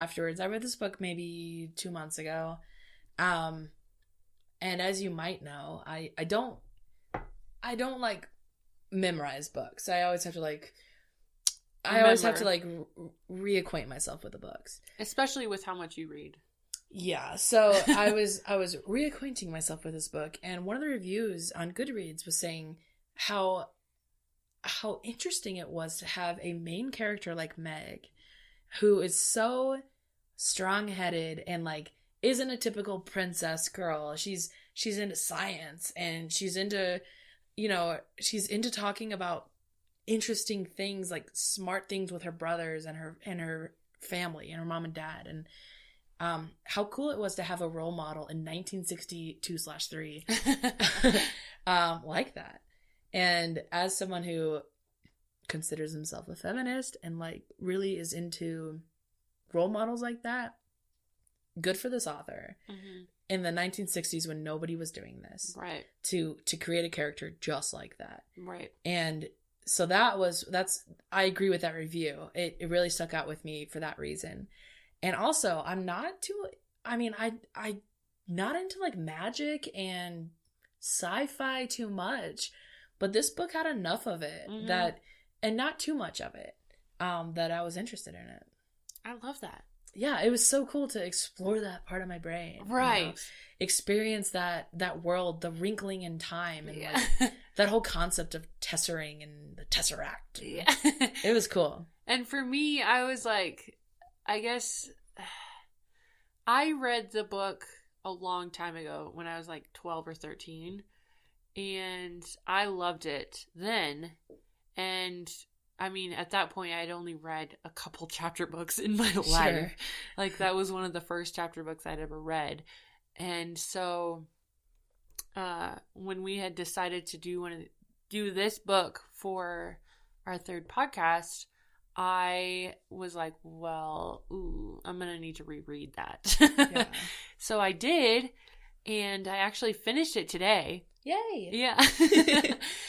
afterwards. I read this book maybe 2 months ago. And as you might know, I don't like memorize books. I always have to like reacquaint myself with the books, especially with how much you read. Yeah, so I was reacquainting myself with this book, and one of the reviews on Goodreads was saying how interesting it was to have a main character like Meg, who is so strong-headed and like isn't a typical princess girl. She's into science, and she's into talking about interesting things, like smart things with her brothers and her family and her mom and dad, and how cool it was to have a role model in 1962/3 like that. And as someone who considers himself a feminist and like really is into role models like that, good for this author. Mm-hmm. In the 1960s, when nobody was doing this, right, to create a character just like that, right. And so I agree with that review. It really stuck out with me for that reason. And also, I'm not into like magic and sci-fi too much, but this book had enough of it and not too much of it, that I was interested in it. I love that. Yeah, it was so cool to explore that part of my brain. Right. Experience that world, the wrinkling in time, and like that whole concept of tessering and the tesseract. Yeah. It was cool. And for me, I was like, I guess I read the book a long time ago when I was like 12 or 13, and I loved it then. And I mean, at that point, I'd only read a couple chapter books in my life. Sure. Like, that was one of the first chapter books I'd ever read. And so, when we had decided to do this book for our third podcast, I was like, well, I'm going to need to reread that. Yeah. So I did, and I actually finished it today. Yay. Yeah.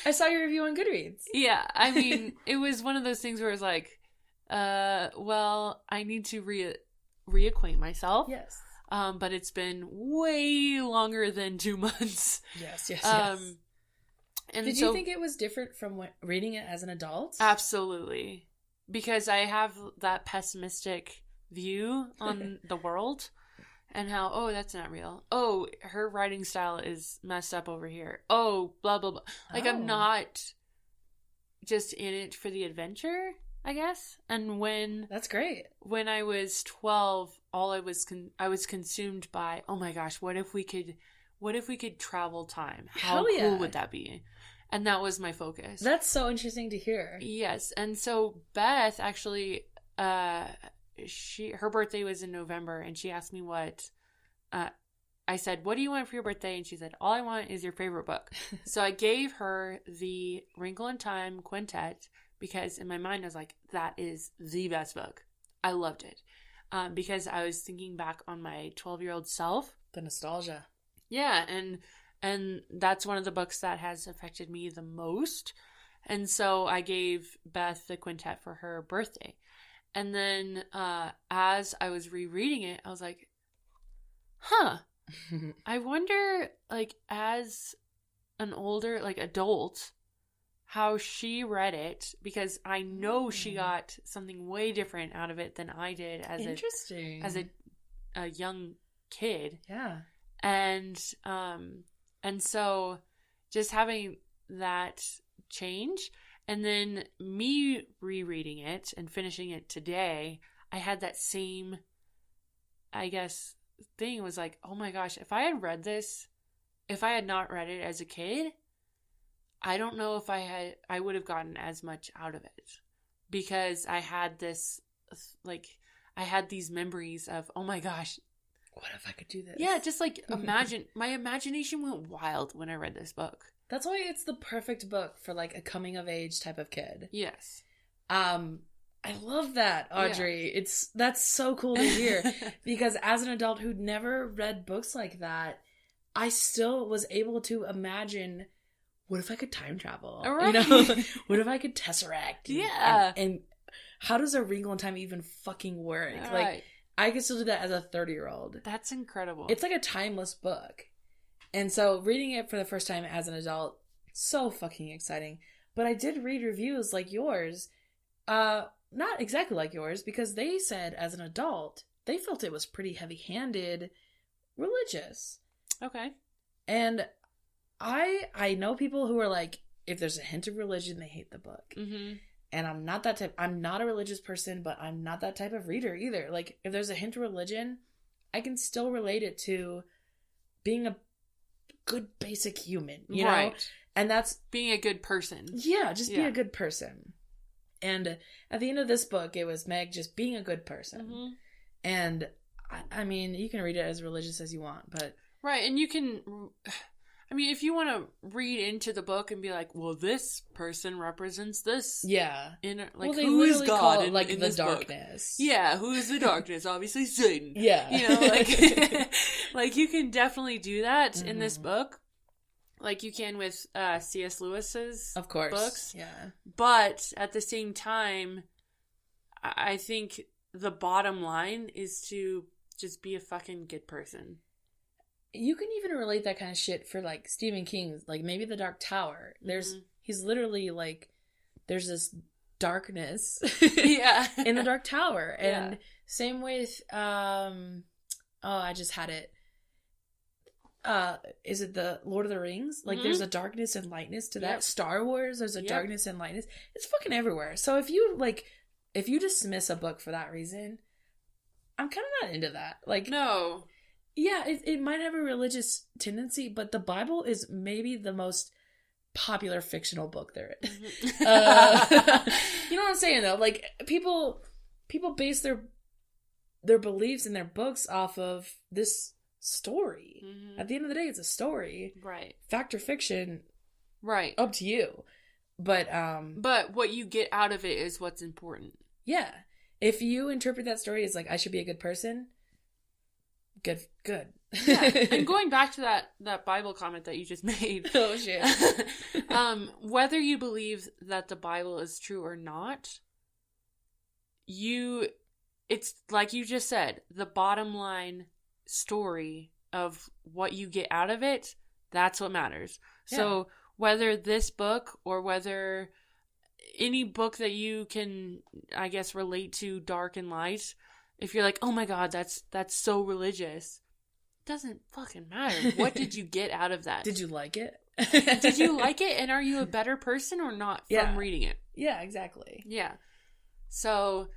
I saw your review on Goodreads. Yeah. I mean, it was one of those things where it's like, well, I need to reacquaint myself. Yes. But it's been way longer than 2 months. Yes. And did you think it was different from reading it as an adult? Absolutely. Because I have that pessimistic view on the world and how, oh, that's not real. Oh, her writing style is messed up over here. Oh, blah, blah, blah. Like, I'm not just in it for the adventure, I guess. And that's great. When I was 12, I was consumed by, oh my gosh, what if we could travel time? How cool would that be? And that was my focus. That's so interesting to hear. Yes. And so Beth actually, her birthday was in November, and she asked me what, I said, what do you want for your birthday? And she said, all I want is your favorite book. So I gave her the Wrinkle in Time Quintet, because in my mind I was like, that is the best book. I loved it. Because I was thinking back on my 12-year-old self. The nostalgia. Yeah. And that's one of the books that has affected me the most. And so I gave Beth the quintet for her birthday. And then as I was rereading it, I was like, I wonder, like, as an older, like, adult, how she read it. Because I know she got something way different out of it than I did as a young kid. Yeah. And so just having that change, and then me rereading it and finishing it today, I had that same, I guess, thing. It was like, oh my gosh, if I had not read it as a kid, I don't know if I would have gotten as much out of it, because I had this, like, I had these memories of, oh my gosh, what if I could do this? Yeah, just like my imagination went wild when I read this book. That's why it's the perfect book for like a coming of age type of kid. Yes. I love that, Audrey. Yeah. That's so cool to hear, because as an adult who'd never read books like that, I still was able to imagine, what if I could time travel? Right. What if I could tesseract? Yeah. And how does a Wrinkle in Time even fucking work? Right. Like, I could still do that as a 30-year-old. That's incredible. It's like a timeless book. And so reading it for the first time as an adult, so fucking exciting. But I did read reviews like yours, not exactly like yours, because they said as an adult, they felt it was pretty heavy-handed, religious. Okay. And I know people who are like, if there's a hint of religion, they hate the book. Mm-hmm. And I'm not that type. I'm not a religious person, but I'm not that type of reader either. Like, if there's a hint of religion, I can still relate it to being a good basic human, you know? And that's being a good person. Yeah, just be a good person. And at the end of this book, it was Meg just being a good person. Mm-hmm. And I mean, you can read it as religious as you want, but right. And you can, I mean, if you want to read into the book and be like, well, this person represents this. Yeah. Inner, like, well, who is God it, like, in the this darkness. Book? Yeah, who is the darkness? Obviously Satan. Yeah. You know, like, like you can definitely do that in this book. Like you can with C.S. Lewis's of course. Books. Yeah. But at the same time, I think the bottom line is to just be a fucking good person. You can even relate that kind of shit for, like, Stephen King's, like, maybe The Dark Tower. He's literally, like, there's this darkness in The Dark Tower. And same with, I just had it. Is it the Lord of the Rings? Like, there's a darkness and lightness to that. Yep. Star Wars, there's a darkness and lightness. It's fucking everywhere. So if you dismiss a book for that reason, I'm kind of not into that. Like, no. Yeah, it might have a religious tendency, but the Bible is maybe the most popular fictional book there is. You know what I'm saying, though? Like, people base their beliefs and their books off of this story. Mm-hmm. At the end of the day, it's a story. Right. Fact or fiction. Right. Up to you. But what you get out of it is what's important. Yeah. If you interpret that story as, like, I should be a good person, good. Yeah. And going back to that Bible comment that you just made. Oh, shit. Whether you believe that the Bible is true or not, it's like you just said, the bottom line story of what you get out of it, that's what matters. Yeah. So whether this book or whether any book that you can, I guess, relate to, dark and light, if you're like, oh my God, that's so religious, it doesn't fucking matter. What did you get out of that? Did you like it? Did you like it? And are you a better person or not from reading it? Yeah, exactly. Yeah. So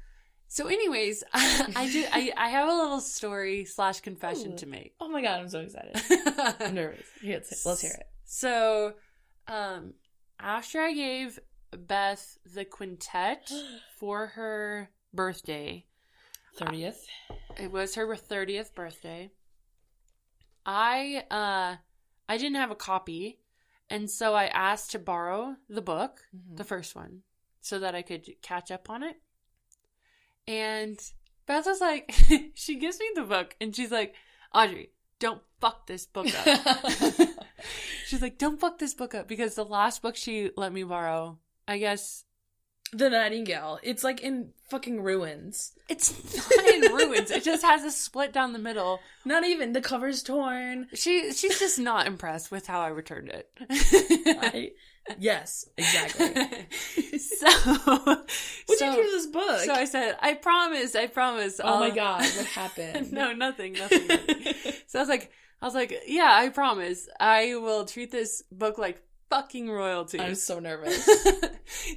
anyways, I have a little story / confession to make. Oh my God, I'm so excited. I'm nervous. Let's hear it. So, after I gave Beth the quintet for her birthday, 30th. It was her 30th birthday. I didn't have a copy, and so I asked to borrow the book, the first one, so that I could catch up on it. And Beth was like, she gives me the book, and she's like, Audrey, don't fuck this book up. She's like, don't fuck this book up, because the last book she let me borrow, I guess... The Nightingale. It's, like, in fucking ruins. It's not in ruins. It just has a split down the middle. Not even. The cover's torn. She's just not impressed with how I returned it. Yes, exactly. What'd you do with this book? So I said, I promise. Oh my God, what happened? No, nothing. So I was like, yeah, I promise. I will treat this book like fucking royalty. I'm so nervous.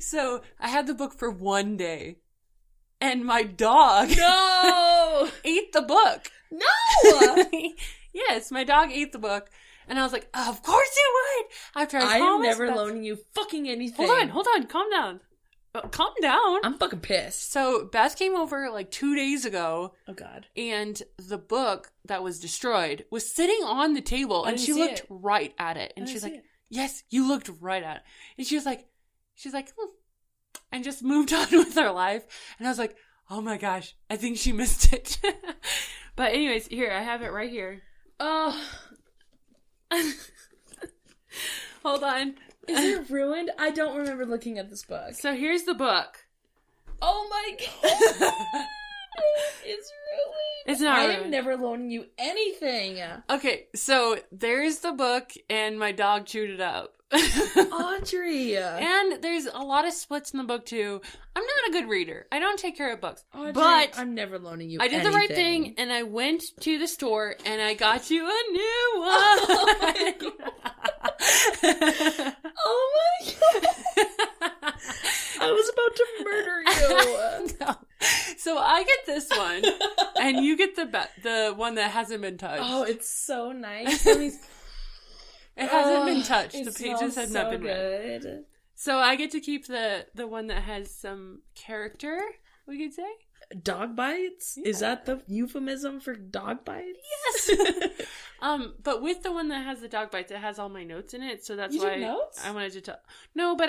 So I had the book for one day, and my dog ate the book. No! Yes, my dog ate the book. And I was like, oh, of course you would. After I am never loaning you fucking anything. Hold on. Calm down. Calm down. I'm fucking pissed. So Beth came over like 2 days ago. Oh, God. And the book that was destroyed was sitting on the table. And she looked right at it. And she's like, yes, you looked right at it. And she's like, and just moved on with her life. And I was like, oh my gosh, I think she missed it. But anyways, here, I have it right here. Oh. Hold on. Is it ruined? I don't remember looking at this book. So here's the book. Oh my God. It's ruined. It's not I ruined. am never loaning you anything. Okay, so there's the book, and my dog chewed it up. Audrey. And there's a lot of splits in the book, too. I'm not a good reader. I don't take care of books. Audrey, but I'm never loaning you I did anything. the right thing, and I went to the store, and I got you a new one. Oh my god. I was about to murder you. No. So I get this one, and you get the one that hasn't been touched. Oh, it's so nice. It hasn't been touched. It The pages have not been read. good. So I get to keep the one that has some character, we could say. Dog bites? Yeah. Is that the euphemism for dog bites? Yes. But with the one that has the dog bites, it has all my notes in it, so that's You why did notes? I wanted to tell. No, but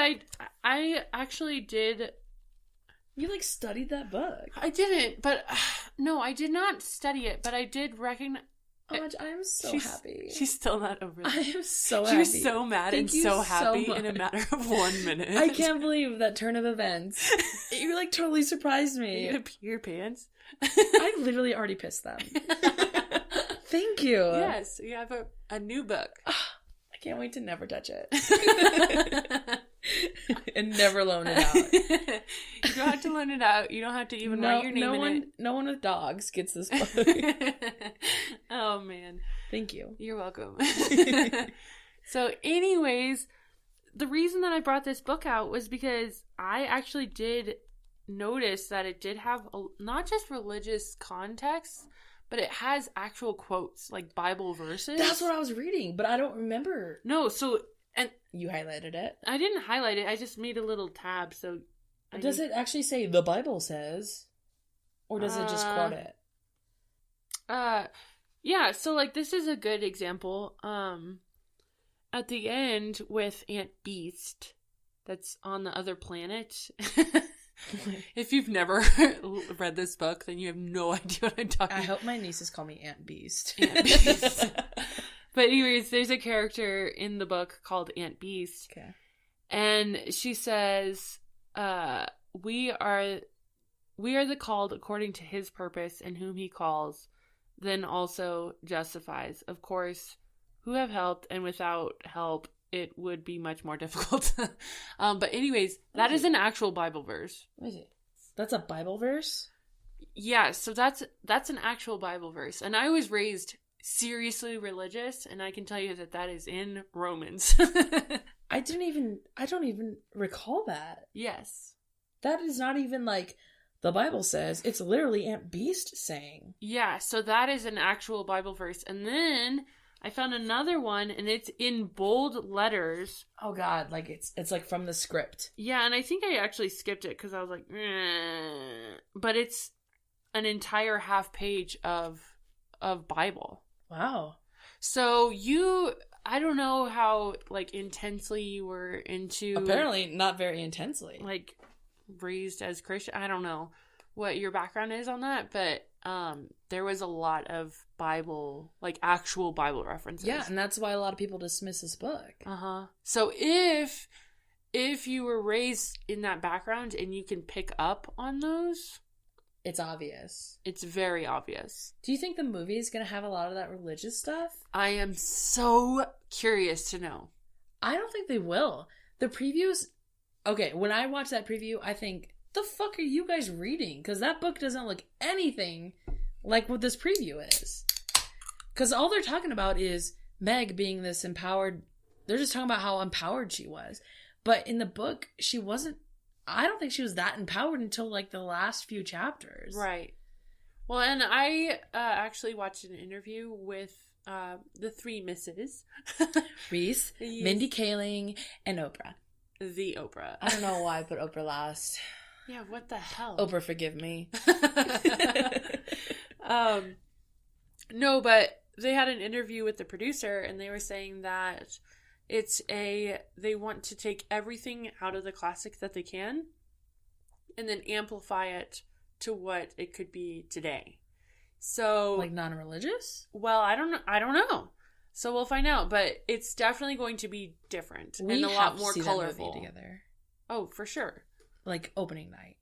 I actually did. You like studied that book. I didn't, but no, I did not study it, but I did recognize. Oh, I'm so happy. She's still not over I that. am so She happy. was so mad Thank and you so so happy in a much. matter of 1 minute. I can't believe that turn of events. You like totally surprised Are you me. gonna pee your pants? I literally already pissed them. Thank you. Yes, you have a new book. I can't wait to never touch it. And never loan it out. You don't have to loan it out. You don't have to even write your name in it. No one with dogs gets this book. Oh, man. Thank you. You're welcome. So, anyways, the reason that I brought this book out was because I actually did notice that it did have not just religious context, but it has actual quotes, like Bible verses. That's what I was reading, but I don't remember. No, so... And you highlighted it. I didn't highlight it. I just made a little tab, so... Does it actually say the Bible says? Or does it just quote it? Yeah, so, like, this is a good example. At the end with Aunt Beast, that's on the other planet. If you've never read this book, then you have no idea what I'm talking about. I hope my nieces call me Aunt Beast. Aunt Beast. But anyways, there's a character in the book called Aunt Beast. Okay. And she says, we are the called according to his purpose, and whom he calls, then also justifies. Of course, who have helped, and without help, it would be much more difficult. But anyways, that is an actual Bible verse. What is it? That's a Bible verse? Yeah, so that's an actual Bible verse. And I was raised seriously religious, and I can tell you that is in Romans. I don't even recall that. Yes. That is not even like the Bible says. It's literally Aunt Beast saying. Yeah, so that is an actual Bible verse. And then I found another one, and it's in bold letters. Oh God, like it's like from the script. Yeah, and I think I actually skipped it because I was like, but it's an entire half page of Bible. Wow. So I don't know how, like, intensely you were into... Apparently not very intensely. Like, raised as Christian. I don't know what your background is on that, but there was a lot of Bible, like, actual Bible references. Yeah, and that's why a lot of people dismiss this book. Uh-huh. So if you were raised in that background and you can pick up on those... It's obvious. It's very obvious. Do you think the movie is going to have a lot of that religious stuff? I am so curious to know. I don't think they will. The previews... Okay, when I watch that preview, I think, the fuck are you guys reading? Because that book doesn't look anything like what this preview is. Because all they're talking about is Meg being this empowered... They're just talking about how empowered she was. But in the book, she wasn't... I don't think she was that empowered until, like, the last few chapters. Right. Well, and I actually watched an interview with the three misses. Reese, Yes. Mindy Kaling, and Oprah. The Oprah. I don't know why I put Oprah last. Yeah, what the hell? Oprah, forgive me. No, but they had an interview with the producer, and they were saying that they want to take everything out of the classic that they can and then amplify it to what it could be today. So, like, non-religious? Well, I don't know. So we'll find out, but it's definitely going to be different and a lot more colorful. That movie together. Oh, for sure. Like opening night.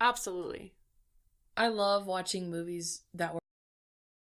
Absolutely. I love watching movies that